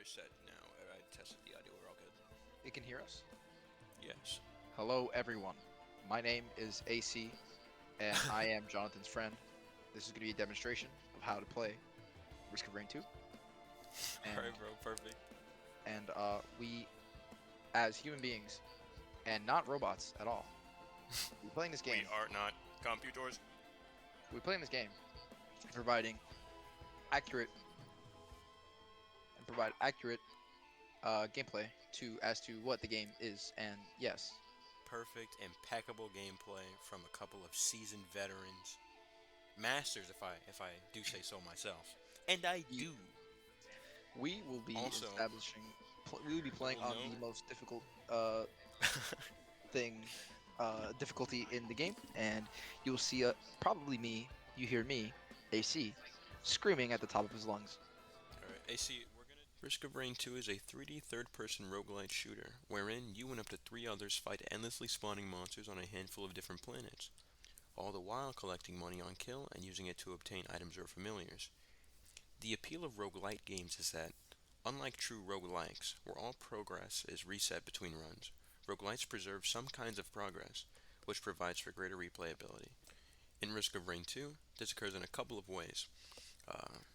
We're set now. I tested the audio. We're all good. You can hear us? Yes. Hello, everyone. My name is AC, and I am Jonathan's friend. This is going to be a demonstration of how to play Risk of Rain 2. All And right, bro. Perfect. we, as human beings, and not robots at all, we're playing this We game. are not computers. We're playing this game, providing accurate gameplay as to what the game is. And yes, Perfect, impeccable gameplay from a couple of seasoned veterans, masters, if I do say so myself, and I we, do. we will be Also, establishing. We will be you playing will on know. the most difficult thing difficulty in the game, and you'll see probably me. You hear me, AC, screaming at the top of his lungs. All right, AC. We're gonna. Risk of Rain 2 is a 3D third-person roguelite shooter, wherein you and up to three others fight endlessly spawning monsters on a handful of different planets, all the while collecting money on kill and using it to obtain items or familiars. The appeal of roguelite games is that, unlike true roguelikes, where all progress is reset between runs, roguelites preserve some kinds of progress, which provides for greater replayability. In Risk of Rain 2, this occurs in a couple of ways.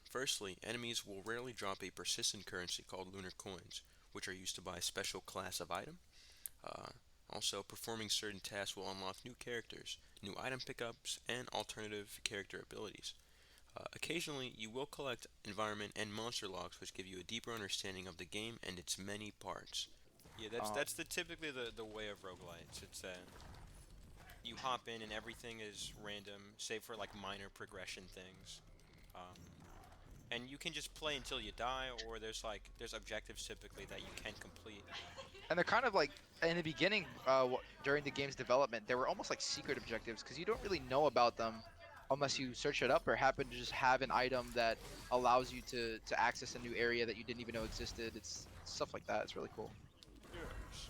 Firstly, enemies will rarely drop a persistent currency called lunar coins, which are used to buy a special class of item. Uh, Also, performing certain tasks will unlock new characters, new item pickups, and alternative character abilities. Occasionally, you will collect environment and monster logs, which give you a deeper understanding of the game and its many parts. Yeah, that's Um, that's the typically the way of roguelites. It's you hop in and everything is random, save for like minor progression things. Um, and you can just play until you die, or there's objectives typically that you can complete. and they're kind of like in the beginning, during the game's development, they were almost like secret objectives because you don't really know about them unless you search it up or happen to just have an item that allows you to access a new area that you didn't even know existed. It's stuff like that. It's really cool. Yes.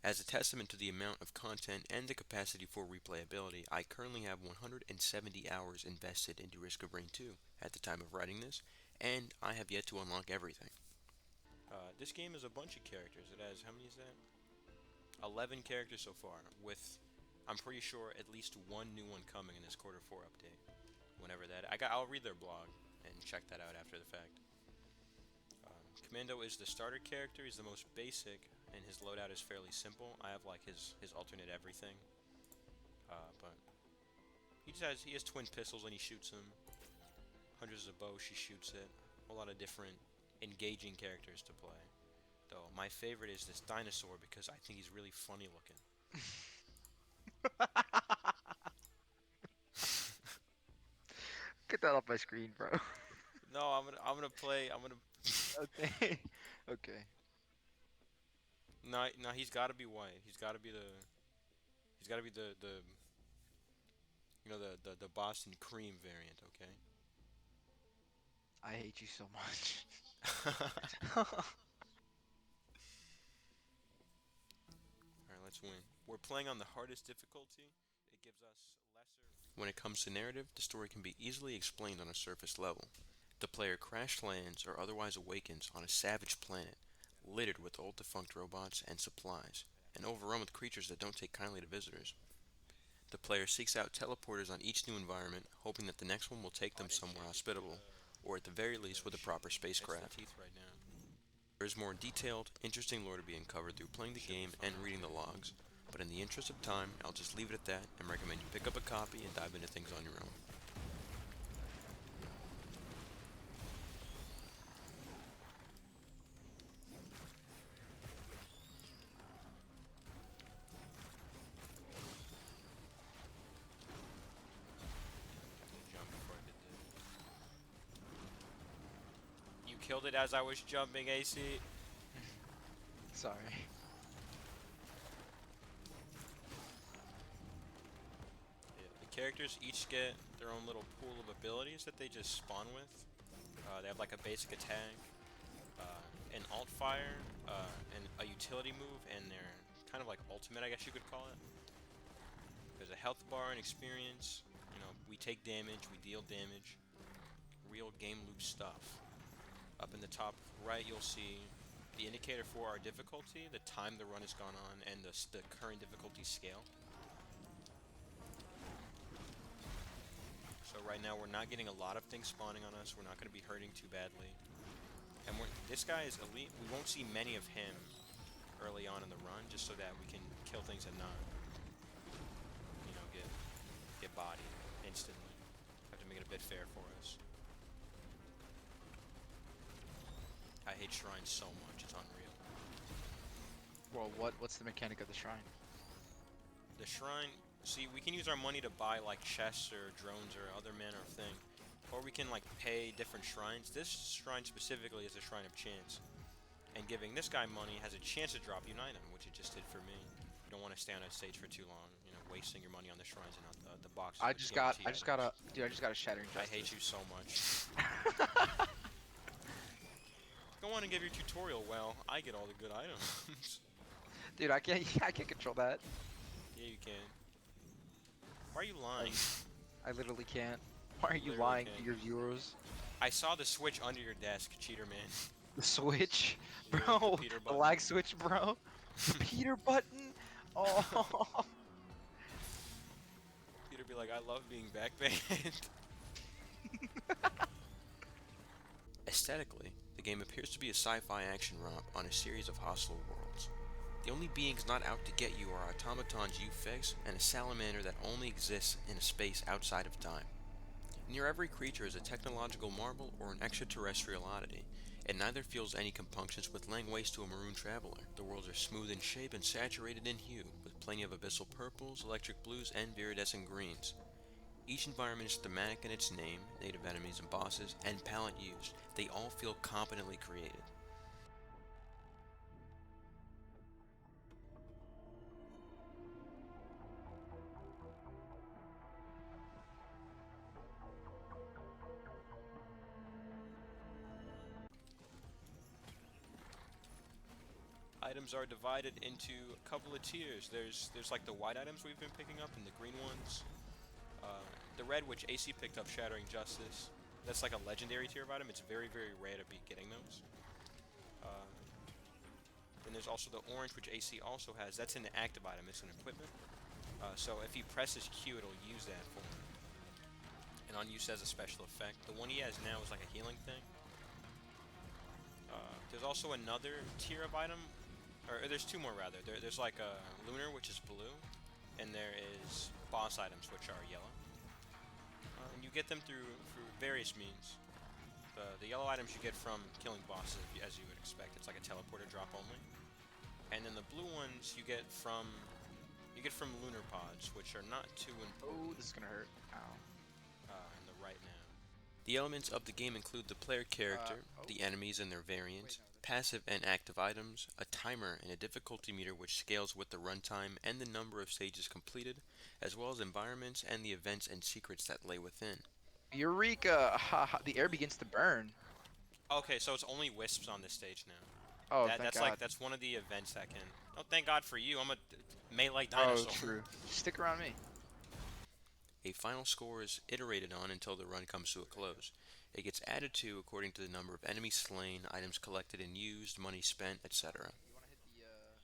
As a testament to the amount of content and the capacity for replayability, I currently have 170 hours invested into Risk of Rain 2 at the time of writing this, and I have yet to unlock everything. This game is a bunch of characters. It has, how many is that? 11 characters so far, with, I'm pretty sure, at least one new one coming in this quarter 4 update. Whenever that, I'll read their blog and check that out after the fact. Commando is the starter character. He's the most basic, and his loadout is fairly simple. I have like his alternate everything, but he has twin pistols and he shoots them. Hundreds of bow, she shoots it. A lot of different engaging characters to play. Though my favorite is this dinosaur because I think he's really funny looking. Get that off my screen, bro. No, I'm gonna play. I'm gonna. Okay. Okay. No, no, he's got to be white. He's got to be the the Boston cream variant. Okay. I hate you so much. Alright, let's win. We're playing on the hardest difficulty. It gives us lesser. When it comes to narrative, the story can be easily explained on a surface level. The player crash lands or otherwise awakens on a savage planet, littered with old defunct robots and supplies, and overrun with creatures that don't take kindly to visitors. The player seeks out teleporters on each new environment, hoping that the next one will take them somewhere hospitable, or at the very least with a proper spacecraft. There is more detailed, interesting lore to be uncovered through playing the game and reading the logs, but in the interest of time, I'll just leave it at that and recommend you pick up a copy and dive into things on your own. Jump before I did that. You killed it as I was jumping, AC. Sorry. Yeah, the characters each get their own little pool of abilities that they just spawn with. They have like a basic attack, an alt fire, and a utility move, and their kind of like ultimate, I guess you could call it. There's a health bar and experience. You know, we take damage, we deal damage. Real game loop stuff. Up in the top right, you'll see the indicator for our difficulty, the time the run has gone on, and the current difficulty scale. So right now we're not getting a lot of things spawning on us. We're not going to be hurting too badly. And this guy is elite. We won't see many of him early on in the run, just so that we can kill things and not, get bodied instantly. Have to make it a bit fair for us. I hate shrines so much, it's unreal. Well, what's the mechanic of the shrine? The shrine, see, we can use our money to buy like chests or drones or other manner of thing. Or we can like pay different shrines. This shrine specifically is a shrine of chance. And giving this guy money has a chance to drop you an item, which it just did for me. You don't want to stay on a stage for too long, wasting your money on the shrines and not the boxes. I just got a Shattering Justice. I hate you so much. Go on and give your tutorial. Well, I get all the good items. Dude, I can't control that. Yeah, you can. Why are you lying? I literally can't. Why are you Literally lying can't. to your viewers? I saw the switch under your desk, cheater man. The switch, Yeah, bro. the Peter The button. lag switch, bro. The Peter button. Oh. Peter be like, I love being backbanned. Aesthetically, the game appears to be a sci-fi action romp on a series of hostile worlds. The only beings not out to get you are automatons you fix and a salamander that only exists in a space outside of time. Near every creature is a technological marvel or an extraterrestrial oddity, and neither feels any compunctions with laying waste to a maroon traveler. The worlds are smooth in shape and saturated in hue, with plenty of abyssal purples, electric blues, and viridescent greens. Each environment is thematic in its name, native enemies and bosses, and palette used. They all feel competently created. Items are divided into a couple of tiers. There's like the white items we've been picking up and the green ones. The red, which AC picked up, Shattering Justice. That's like a legendary tier of item. It's very, very rare to be getting those. Then there's also the orange, which AC also has. That's an active item. It's an equipment. So if he presses Q, it'll use that for him. And unused as a special effect. The one he has now is like a healing thing. There's also another tier of item, or there's two more rather. There's like a lunar, which is blue, and there is boss items, which are yellow. And you get them through various means. The yellow items you get from killing bosses, as you would expect. It's like a teleporter drop only. And then the blue ones you get from lunar pods, which are not too important. Oh, this is gonna hurt. Ow. In the right now. The elements of the game include the player character, the enemies and their variants, passive and active items, a timer and a difficulty meter which scales with the runtime and the number of stages completed, as well as environments and the events and secrets that lay within. Eureka! Ha, the air begins to burn. Okay, so it's only wisps on this stage now. Oh, thank God. That's one of the events that can. Oh, thank God for you. I'm a melee Oh, dinosaur. true. Stick around me. A final score is iterated on until the run comes to a close. It gets added to according to the number of enemies slain, items collected and used, money spent, etc.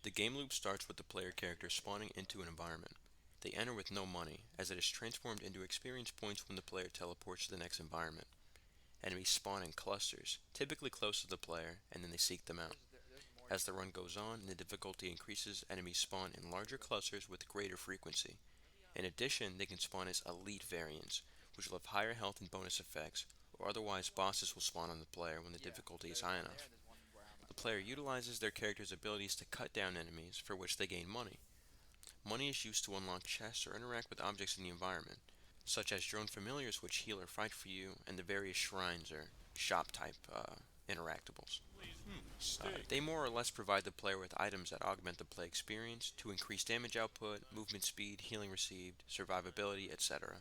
The game loop starts with the player character spawning into an environment. They enter with no money, as it is transformed into experience points when the player teleports to the next environment. Enemies spawn in clusters, typically close to the player, and then they seek them out. As the run goes on and the difficulty increases, enemies spawn in larger clusters with greater frequency. In addition, they can spawn as elite variants, which will have higher health and bonus effects, or otherwise bosses will spawn on the player when the difficulty is high enough. The player utilizes their character's abilities to cut down enemies, for which they gain money. Money is used to unlock chests or interact with objects in the environment, such as drone familiars which heal or fight for you, and the various shrines or shop-type interactables. They more or less provide the player with items that augment the play experience to increase damage output, movement speed, healing received, survivability, etc.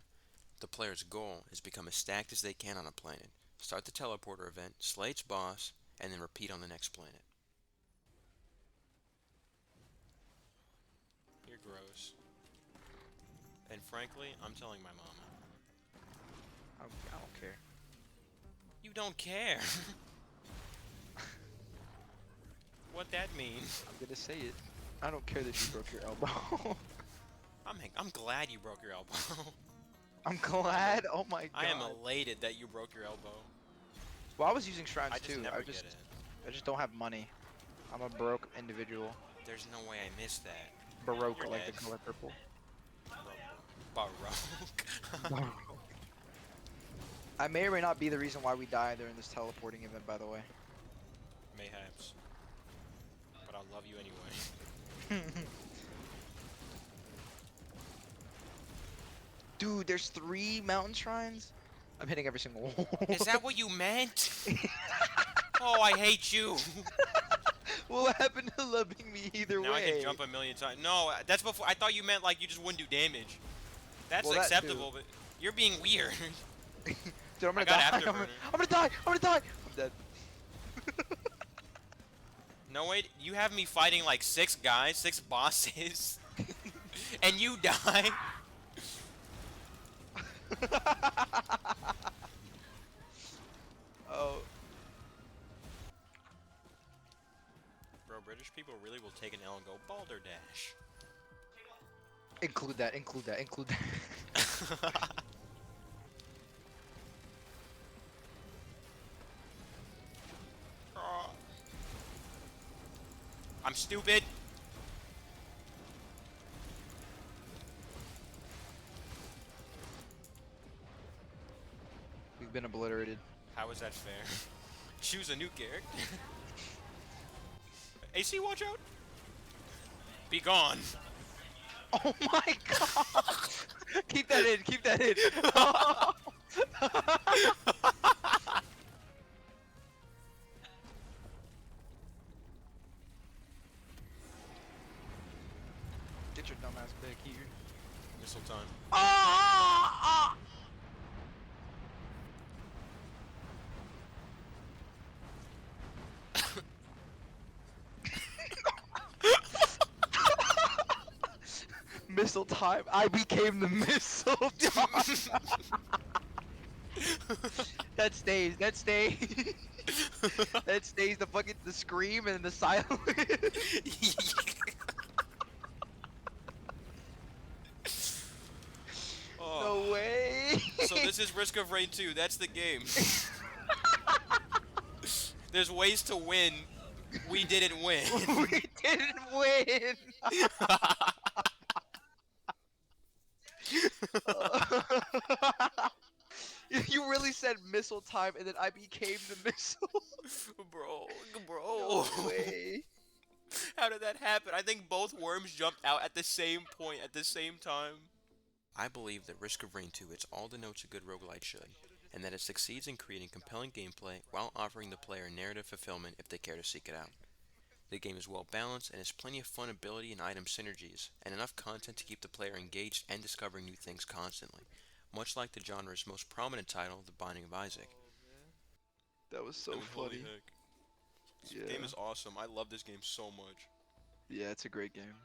The player's goal is to become as stacked as they can on a planet, start the teleporter event, slay its boss, and then repeat on the next planet. You're gross. And frankly, I'm telling my mama. I don't care. You don't care! that mean? I'm gonna say it. I don't care that you broke your elbow. I'm glad you broke your elbow. I'm glad. Oh my god. I am elated that you broke your elbow. Well, I was using shrines I just too. never get it. I just don't have money. I'm a broke individual. There's no way I missed that. Baroque, You're like the dead. color purple. Baroque. I may or may not be the reason why we die during this teleporting event, by the way. Mayhaps. But I'll love you anyway. Dude, there's 3 mountain shrines? I'm hitting every single one. Is that what you meant? Oh, I hate you. What happened to loving me either Now way? I can jump a million times. No, that's before. I thought you meant like you just wouldn't do damage. That's Well, that acceptable, too. but you're being weird. Dude, I'm gonna got die. Afterburner. I'm gonna die. I'm gonna die. I'm dead. No, wait. You have me fighting like 6 guys, 6 bosses, and you die. Oh, Bro, British people really will take an L and go balderdash. include that. Include that. Include that. I'm stupid. We've been obliterated. How is that fair? Choose a new character. AC, watch out. Be gone. Oh my god! Keep that in. Keep that in. Get your dumbass back here. Missile time. Ah! Missile time. I became the missile time. That stays. That stays. That stays. The fucking the scream and the silence. Oh. No way. So this is Risk of Rain 2. That's the game. There's ways to win. We didn't win. We didn't win. You really said missile time, and then I became the missile. bro. No way. How did that happen? I think both worms jumped out at the same point at the same time. I believe that Risk of Rain 2 hits all the notes a good roguelite should, and that it succeeds in creating compelling gameplay while offering the player narrative fulfillment if they care to seek it out. The game is well balanced and has plenty of fun ability and item synergies, and enough content to keep the player engaged and discovering new things constantly, much like the genre's most prominent title, The Binding of Isaac. That was so Holy funny. heck. This Yeah. game is awesome. I love this game so much. Yeah, it's a great game.